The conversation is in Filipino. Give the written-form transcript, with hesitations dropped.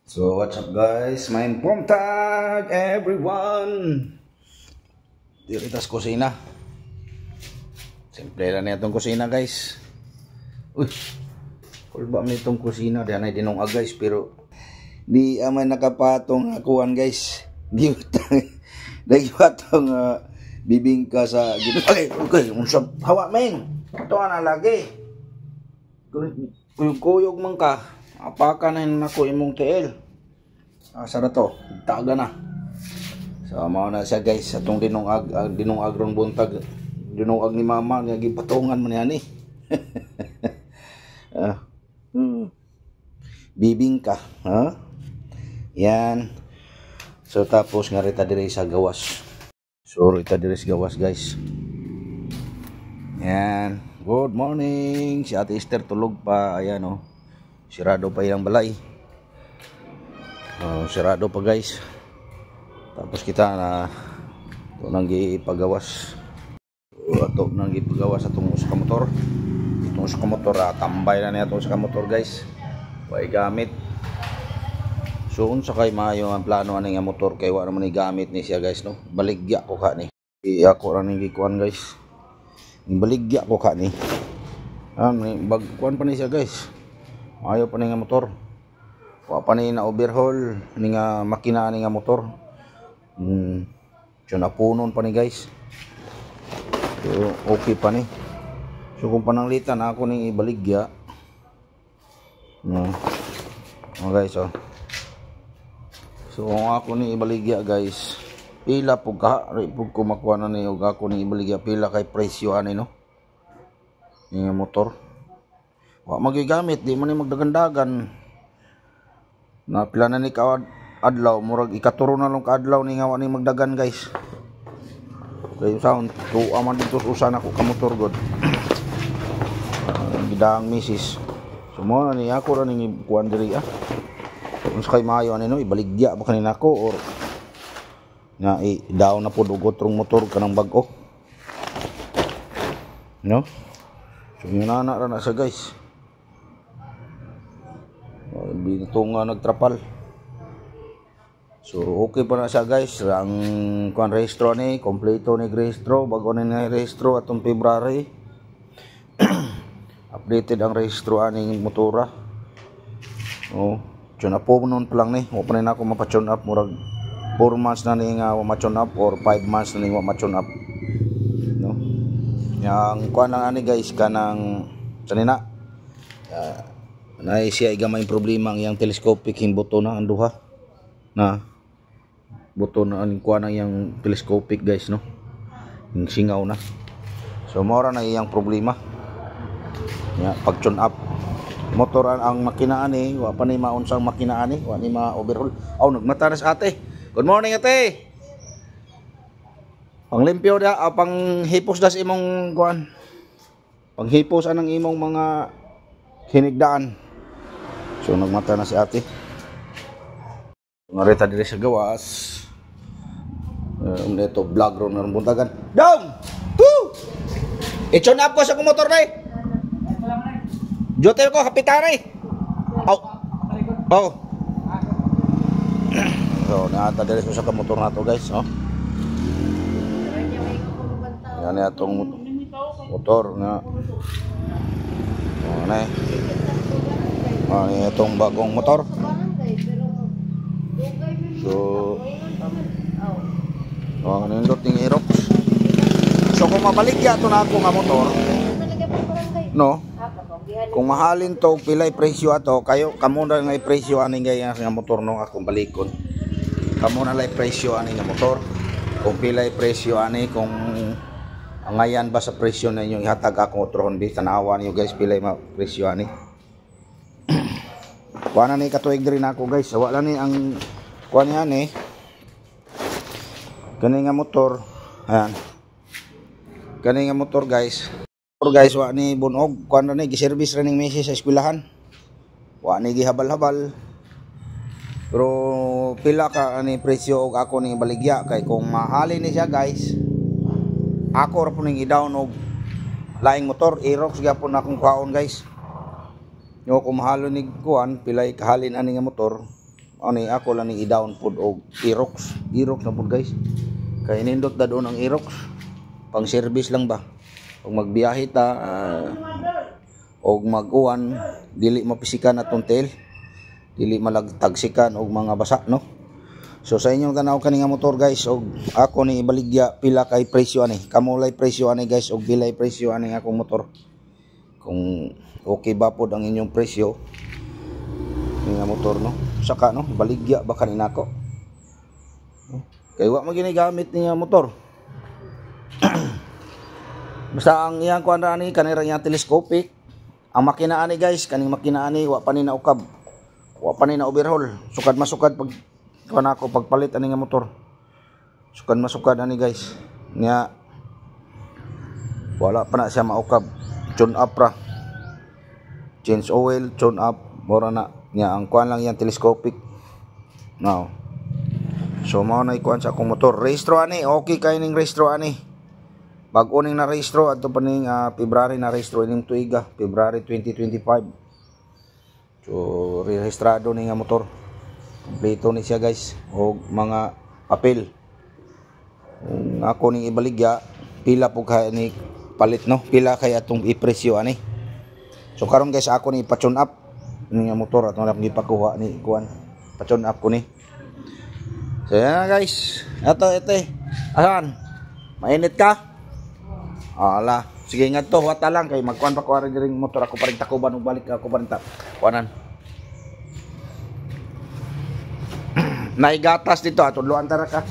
So what's up guys? Main puntag everyone. Dito sa kusina. Simple lang na itong kusina guys. Uy, kulba mo itong kusina. Diyan ay dinong guys, pero di aman nakapatong akuan guys. Di patong bibingka sa gito. Okay, unsab hawa men. Ito na lagi. Kuyog man ka. Apaka na nako imong TL. Asa na to? Taga na. So mao na siya guys, atong dinungag ron buntag. Dinungag ni mama nga gipatungan man yan eh. Bibingka, ha? Yan. So tapos nga rita diri sa gawas. So rita diri sa gawas guys. Yan. Good morning. Si Ate Esther tulog pa. Ayan oh. Sirado pa yung balay. Sirado pa guys. Tapos kita na ito nang ipagawas. Ito nang ipagawas atong usa ka motor. Itong usa ka motor tambay na niya itong usa ka motor guys. Way gamit. So unsa kay maayo ang plano ani nga motor kay wa naman ni gamit ni siya guys no. Baligya ko ka ni. Ako ra ning gikuan guys. Baligya ko ka ni. Bagkuan pa ni siya guys. Ayaw pa ni nga motor. Wa pa ni na overhaul ni nga makina ni nga motor. So napunon pa ni guys. So okay pa ni. So kung pananglitan ako ning ibaligya. Guys oh. So kung ako ning ibaligya guys, pila pug ka pug ko makuha na ni og ako ning ibaligya pila kay presyo ani no. Ni nga motor. Wa magigamit di man ni magdagandagan na pila na ni ka adlaw murag ikaturo na lang ka adlaw ni nga wa ni magdagan guys kay sound to aman dito usan ako ka motor god gidang misis sumo na ni ako ra ning kuan diri kung kay maayo ani no ibaligya ba kanina ko or nga daw na pud ugot rong motor kanang bag-o no so yun na ra na sa guys. Bito nga nagtrapal. So okay pa na siya guys. Ang kuan rehistro ni kompleto ni rehistro bago ni rehistro atong February. Updated ang rehistro aning motora. Tune up po noon pa lang ni. Wa pa rin ako mapa-tune up murag 4 months na ni nga ma-tune up or 5 months na ni ma-tune up. No. Yang kuan lang ani guys kanang sanina. Na siya igamay problema ang yang telescopic yung buto na ang duha na buto na ang kuha na yung telescopic guys no yung singaw na so mora na iyang problema pag tune up motor ang makina ani wa pa ni maunsang makina ani wa ni ma-overhaul nagmata na sa ate. Good morning ate. Pang limpyo da pang hipos das imong kuan pang hipos anang imong mga hinigdaan. So nagmata na si ate. Narita diri sa gawas. Ito vlog ron ng buntagan. Dong! Woo! I-tune up ko sa kong motor na eh. Jotel ko, kapitan na eh. So naata diri sa kong motor na to guys. Yan itong motor nga. Ano itong bagong motor. So nindot ng Aerox. So kung mabaligya ito na ako nga motor no kung mahalin to pilay presyo ato kayo kamo na nga presyo aning nga motor no akong balikon kamo na lay presyo aning nga motor kung pilay presyo ani kung ngayan ba sa presyo na inyo ihatag ako otron bi tanawa niyo guys pilay presyo ani. Kuha na ni katuig din ako guys. Wala ni ang kuha niya ni. Kani nga motor. Ayan. Kani nga motor guys. Motor guys wa ni bunog. Kuha na ni giservice ra ning meses sa eskwelahan. Wa ni gihabal-habal. Pero pila ka ani presyo og ako ning baligya kay kung mahali ni siya guys. Ako ra po ning i-down og laing motor. Aerox gyapon akong kuhaon guys. Yo kung mahalo ni kuan pilay kahalin ani nga motor ani ako lang ni i-down pod og Aerox na pod guys. Kay nindot da doon ang Aerox. Pang service lang ba? Pag magbiyahe ta og mag-uwan dili mapisikan atong tail. Dili malagtagsikan og mga basa no. So sa inyong tanaw kani nga motor guys og ako ni ibaligya pila kay presyo ani. Kamulay presyo ani guys og bilay presyo ani akong motor. Kung okay ba pod ang inyong presyo nga motor no. Saka no baligya ba kanina ko. Kay wa mo ginagamit niya motor. Basta ang iyang kuan ra ani kanira niya telescopic. Ang makina ani guys, kaning makina ani wa pa ni na ukab. Wa pa ni na overhaul. Sukad masukad pag kuan ako pagpalit ani nga motor. Sukad masukad ani guys. Nya wala pa na siya maukab. Tune up ra. Change oil, tune up, mura na. Nya ang kuan lang yan telescopic. Now. So mao na ikuan sa akong motor. Rehistro ani, okay kay ning rehistro ani. Bag-o ning na rehistro adto pa ning February na rehistro ning tuiga, February 2025. So rehistrado ni nga motor. Kompleto ni siya guys og mga papel. Kung ako ning ibaligya pila po kay ni palit no, pila kay atong ipresyo ani. So karon guys ako ni pa-tune up ni nga motor atong gipakuha ni kuan. Pa-tune up ko ni. So yan guys. Ito. Ahan. Mainit ka? Ala, sige nga to, wata lang kay magkuan pa ko ari diri motor ako pa rin takuban ug balik ako pa rin kuanan. Naigatas dito atudloan tara ka.